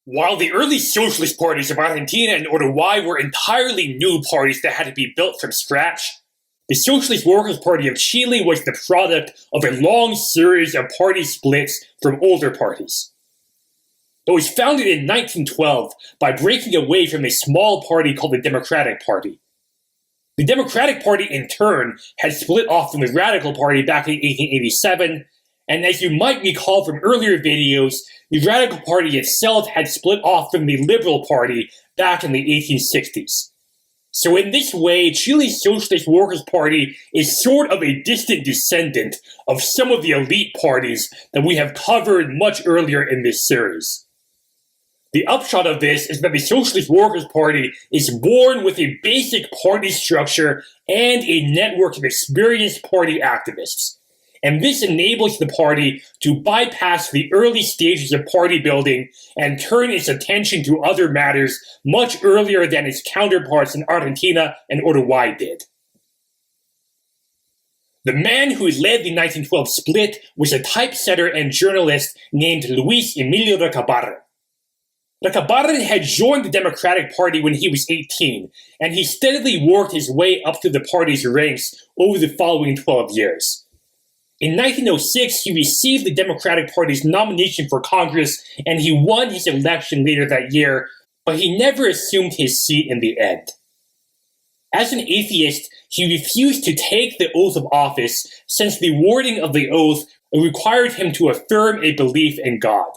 While the early socialist parties of Argentina and Uruguay were entirely new parties that had to be built from scratch, the Socialist Workers Party of Chile was the product of a long series of party splits from older parties. It was founded in 1912 by breaking away from a small party called the Democratic Party. The Democratic Party, in turn, had split off from the Radical Party back in 1887, and as you might recall from earlier videos, the Radical Party itself had split off from the Liberal Party back in the 1860s. So in this way, Chile's Socialist Workers' Party is sort of a distant descendant of some of the elite parties that we have covered much earlier in this series. The upshot of this is that the Socialist Workers' Party is born with a basic party structure and a network of experienced party activists. And this enables the party to bypass the early stages of party building and turn its attention to other matters much earlier than its counterparts in Argentina and Uruguay did. The man who led the 1912 split was a typesetter and journalist named Luis Emilio Recabarren. Recabarren had joined the Democratic Party when he was 18, and he steadily worked his way up through the party's ranks over the following 12 years. In 1906, he received the Democratic Party's nomination for Congress, and he won his election later that year, but he never assumed his seat in the end. As an atheist, he refused to take the oath of office since the wording of the oath required him to affirm a belief in God.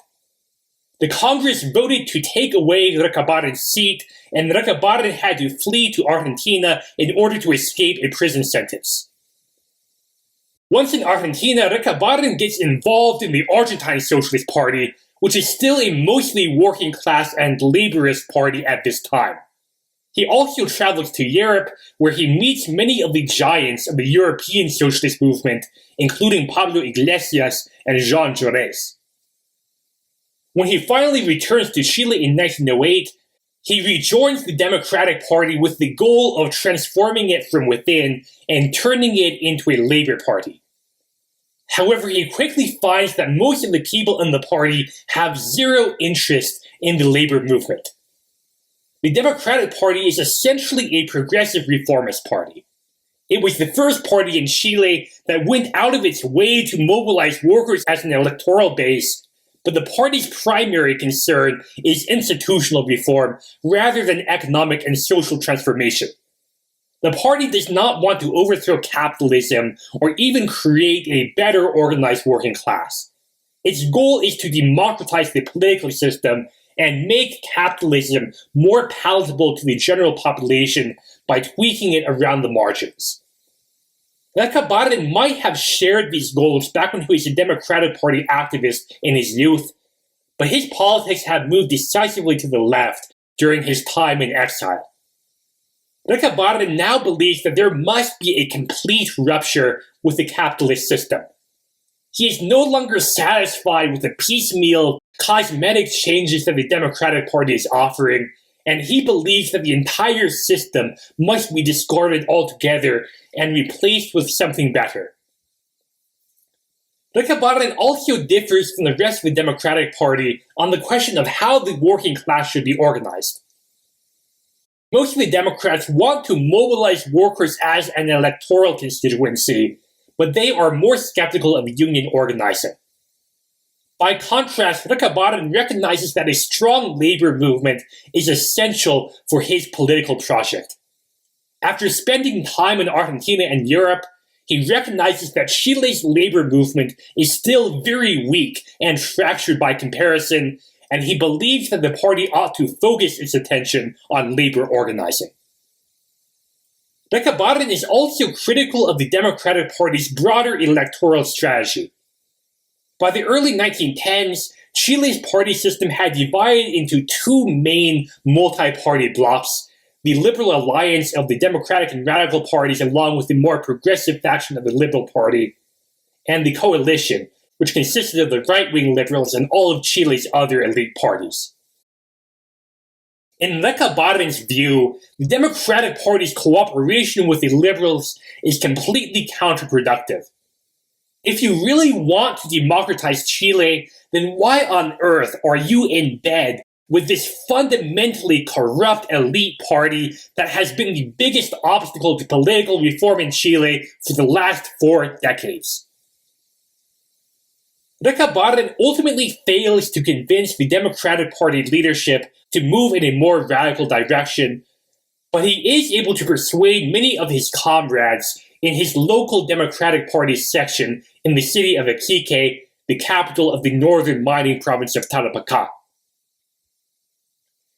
The Congress voted to take away Recabarren's seat, and Recabarren had to flee to Argentina in order to escape a prison sentence. Once in Argentina, Recabarren gets involved in the Argentine Socialist Party, which is still a mostly working class and laborist party at this time. He also travels to Europe, where he meets many of the giants of the European socialist movement, including Pablo Iglesias and Jean Grez. When he finally returns to Chile in 1908, he rejoins the Democratic Party with the goal of transforming it from within and turning it into a labor party. However, he quickly finds that most of the people in the party have zero interest in the labor movement. The Democratic Party is essentially a progressive reformist party. It was the first party in Chile that went out of its way to mobilize workers as an electoral base, but the party's primary concern is institutional reform rather than economic and social transformation. The party does not want to overthrow capitalism or even create a better organized working class. Its goal is to democratize the political system and make capitalism more palatable to the general population by tweaking it around the margins. Recabarren might have shared these goals back when he was a Democratic Party activist in his youth, but his politics have moved decisively to the left during his time in exile. Recabarren now believes that there must be a complete rupture with the capitalist system. He is no longer satisfied with the piecemeal, cosmetic changes that the Democratic Party is offering, and he believes that the entire system must be discarded altogether and replaced with something better. Recabarren also differs from the rest of the Democratic Party on the question of how the working class should be organized. Most of the Democrats want to mobilize workers as an electoral constituency, but they are more skeptical of union organizing. By contrast, Recabarren recognizes that a strong labor movement is essential for his political project. After spending time in Argentina and Europe, he recognizes that Chile's labor movement is still very weak and fractured by comparison, and he believes that the party ought to focus its attention on labor organizing. Recabarren is also critical of the Democratic Party's broader electoral strategy. By the early 1910s, Chile's party system had divided into two main multi-party blocs: the Liberal Alliance of the Democratic and Radical parties along with the more progressive faction of the Liberal Party, and the Coalition, which consisted of the right-wing liberals and all of Chile's other elite parties. In Recabarren's view, the Democratic Party's cooperation with the liberals is completely counterproductive. If you really want to democratize Chile, then why on earth are you in bed with this fundamentally corrupt elite party that has been the biggest obstacle to political reform in Chile for the last 4 decades. Recabarren ultimately fails to convince the Democratic Party leadership to move in a more radical direction, but he is able to persuade many of his comrades in his local Democratic Party section in the city of Iquique, the capital of the northern mining province of Tarapacá.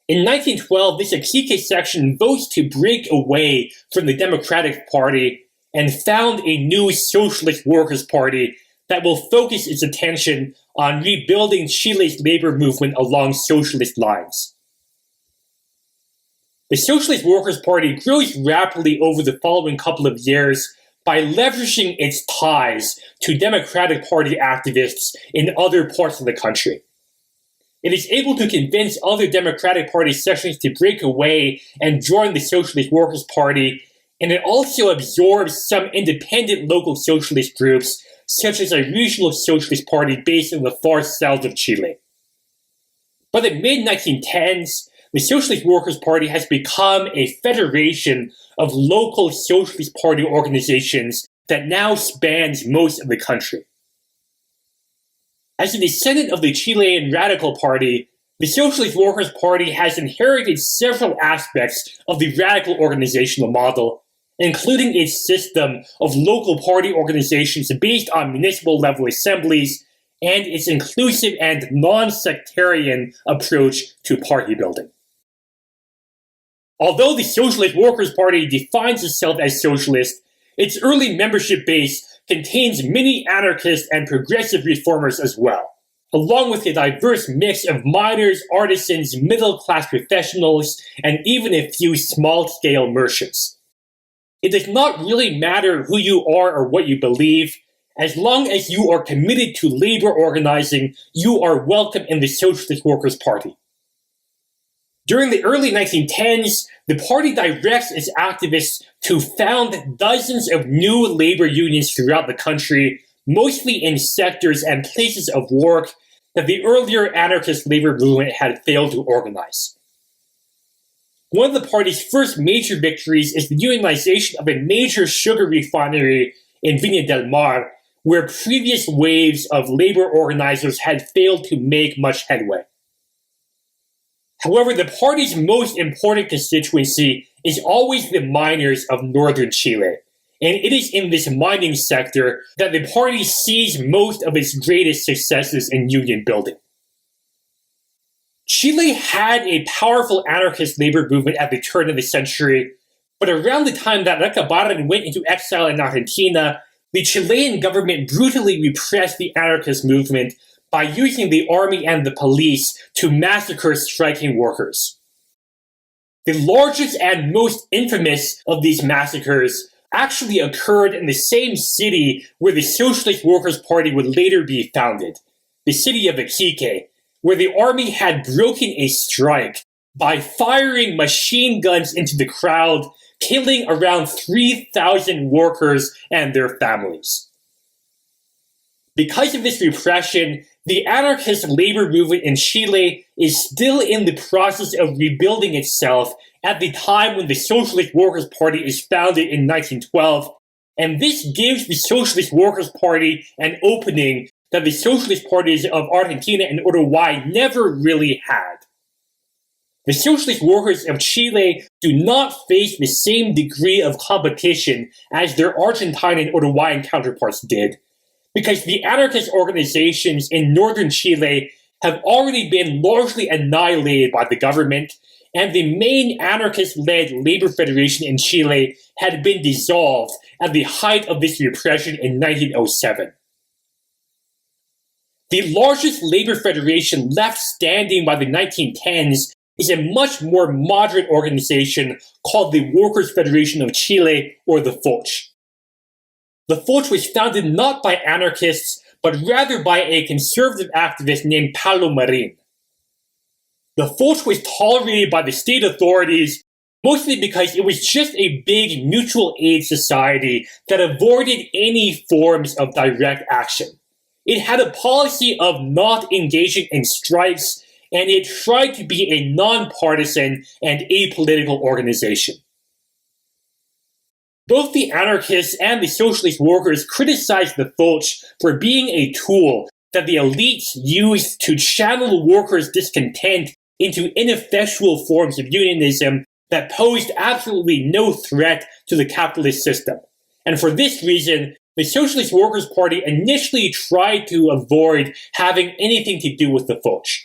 In 1912, this Iquique section votes to break away from the Democratic Party and found a new Socialist Workers Party that will focus its attention on rebuilding Chile's labor movement along socialist lines. The Socialist Workers Party grows rapidly over the following couple of years by leveraging its ties to Democratic Party activists in other parts of the country. It is able to convince other Democratic Party sections to break away and join the Socialist Workers Party, and it also absorbs some independent local socialist groups, such as a regional socialist party based in the far south of Chile. By the mid-1910s, the Socialist Workers Party has become a federation of local Socialist Party organizations that now spans most of the country. As a descendant of the Chilean Radical Party, the Socialist Workers Party has inherited several aspects of the radical organizational model, including its system of local party organizations based on municipal-level assemblies and its inclusive and non-sectarian approach to party building. Although the Socialist Workers Party defines itself as socialist, its early membership base contains many anarchist and progressive reformers as well, along with a diverse mix of miners, artisans, middle-class professionals, and even a few small-scale merchants. It does not really matter who you are or what you believe. As long as you are committed to labor organizing, you are welcome in the Socialist Workers Party. During the early 1910s, the party directs its activists to found dozens of new labor unions throughout the country, mostly in sectors and places of work that the earlier anarchist labor movement had failed to organize. One of the party's first major victories is the unionization of a major sugar refinery in Viña del Mar, where previous waves of labor organizers had failed to make much headway. However, the party's most important constituency is always the miners of northern Chile, and it is in this mining sector that the party sees most of its greatest successes in union building. Chile had a powerful anarchist labor movement at the turn of the century, but around the time that Recabarren went into exile in Argentina, the Chilean government brutally repressed the anarchist movement by using the army and the police to massacre striking workers. The largest and most infamous of these massacres actually occurred in the same city where the Socialist Workers Party would later be founded, the city of Iquique, where the army had broken a strike by firing machine guns into the crowd, killing around 3,000 workers and their families. Because of this repression, the anarchist labor movement in Chile is still in the process of rebuilding itself at the time when the Socialist Workers Party is founded in 1912, and this gives the Socialist Workers Party an opening that the socialist parties of Argentina and Uruguay never really had. The Socialist Workers of Chile do not face the same degree of competition as their Argentine and Uruguayan counterparts did, because the anarchist organizations in northern Chile have already been largely annihilated by the government, and the main anarchist-led labor federation in Chile had been dissolved at the height of this repression in 1907. The largest labor federation left standing by the 1910s is a much more moderate organization called the Workers Federation of Chile, or the FOCh. The FOCh was founded not by anarchists, but rather by a conservative activist named Paulo Marin. The FOCh was tolerated by the state authorities mostly because it was just a big mutual aid society that avoided any forms of direct action. It had a policy of not engaging in strikes, and it tried to be a non-partisan and apolitical organization. Both the anarchists and the socialist workers criticized the FOCh for being a tool that the elites used to channel workers' discontent into ineffectual forms of unionism that posed absolutely no threat to the capitalist system. And for this reason, the Socialist Workers Party initially tried to avoid having anything to do with the FOCh.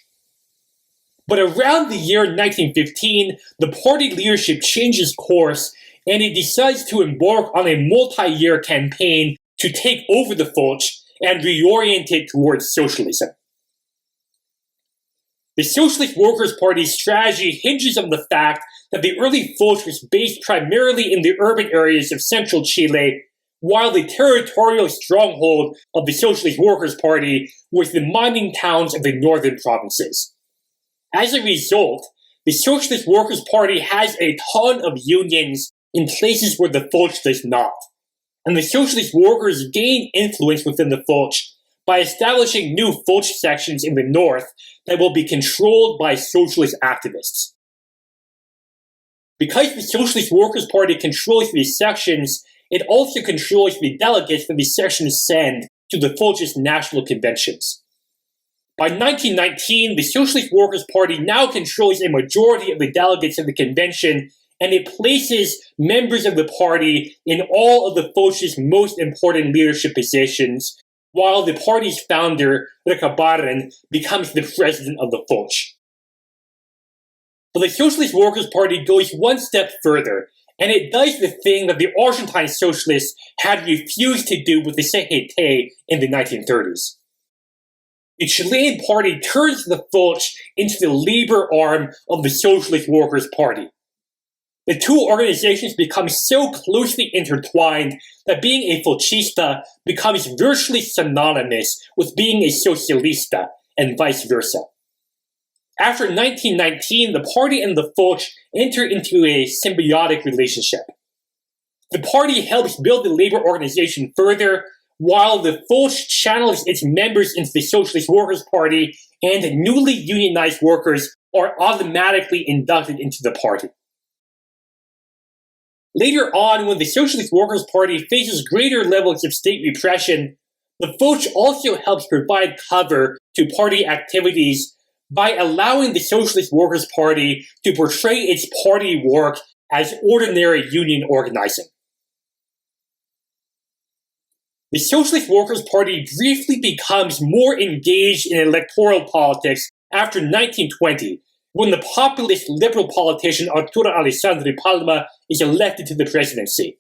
But around the year 1915, the party leadership changes course and it decides to embark on a multi-year campaign to take over the FOCh and reorient it towards socialism. The Socialist Workers' Party's strategy hinges on the fact that the early FOCh was based primarily in the urban areas of central Chile, while the territorial stronghold of the Socialist Workers' Party was the mining towns of the northern provinces. As a result, the Socialist Workers' Party has a ton of unions in places where the FOCh does not. And the socialist workers gain influence within the FOCh by establishing new FOCh sections in the north that will be controlled by socialist activists. Because the Socialist Workers' Party controls these sections, it also controls the delegates that these sections send to the FOCh's national conventions. By 1919, the Socialist Workers' Party now controls a majority of the delegates of the convention, and it places members of the party in all of the FOCh's most important leadership positions, while the party's founder, Recabarren, becomes the president of the FOCh. But the Socialist Workers' Party goes one step further, and it does the thing that the Argentine socialists had refused to do with the CGT in the 1930s. The Chilean party turns the FOCh into the labor arm of the Socialist Workers' Party. The two organizations become so closely intertwined that being a FOChista becomes virtually synonymous with being a socialista, and vice versa. After 1919, the party and the FOCh enter into a symbiotic relationship. The party helps build the labor organization further, while the FOCh channels its members into the Socialist Workers' Party, and newly unionized workers are automatically inducted into the party. Later on, when the Socialist Workers' Party faces greater levels of state repression, the FOCh also helps provide cover to party activities by allowing the Socialist Workers' Party to portray its party work as ordinary union organizing. The Socialist Workers' Party briefly becomes more engaged in electoral politics after 1920, when the populist liberal politician Arturo Alessandri Palma is elected to the presidency.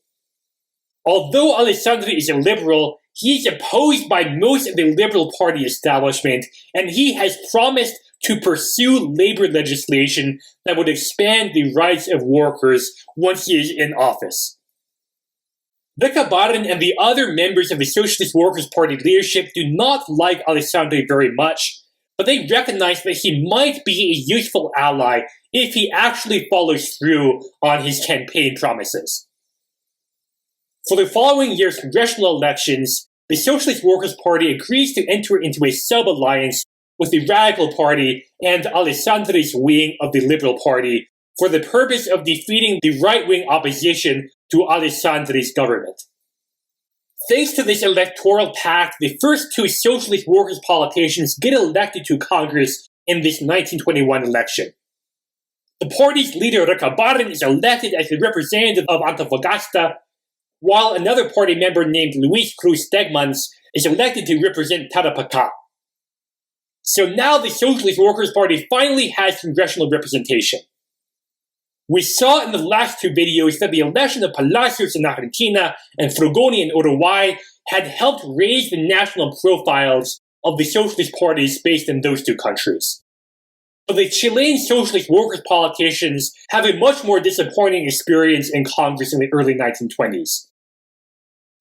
Although Alessandri is a liberal, he is opposed by most of the Liberal Party establishment, and he has promised to pursue labor legislation that would expand the rights of workers once he is in office. Recabarren and the other members of the Socialist Workers' Party leadership do not like Alessandri very much, but they recognize that he might be a useful ally if he actually follows through on his campaign promises. For the following year's congressional elections, the Socialist Workers' Party agrees to enter into a sub-alliance with the Radical Party and Alessandri's wing of the Liberal Party for the purpose of defeating the right-wing opposition to Alessandri's government. Thanks to this electoral pact, the first two Socialist Workers politicians get elected to Congress in this 1921 election. The party's leader, Recabarren, is elected as the representative of Antofagasta, while another party member named Luis Cruz Stegmans is elected to represent Tarapacá. So now the Socialist Workers' Party finally has congressional representation. We saw in the last two videos that the election of Palacios in Argentina and Frugoni in Uruguay had helped raise the national profiles of the socialist parties based in those two countries. But the Chilean socialist workers politicians have a much more disappointing experience in Congress in the early 1920s.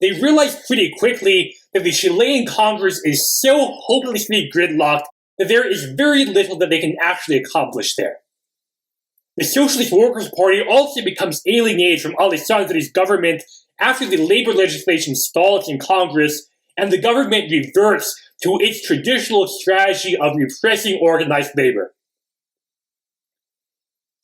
They realized pretty quickly that the Chilean Congress is so hopelessly gridlocked that there is very little that they can actually accomplish there. The Socialist Workers' Party also becomes alienated from Alessandri's government after the labor legislation stalls in Congress and the government reverts to its traditional strategy of repressing organized labor.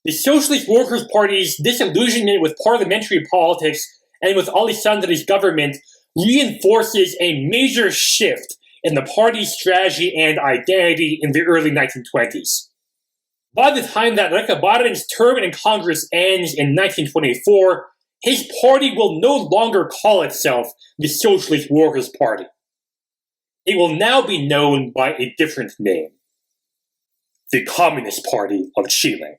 The Socialist Workers Party's disillusionment with parliamentary politics and with Alessandri's government reinforces a major shift in the party's strategy and identity in the early 1920s. By the time that Recabarren's term in Congress ends in 1924, his party will no longer call itself the Socialist Workers Party. It will now be known by a different name: the Communist Party of Chile.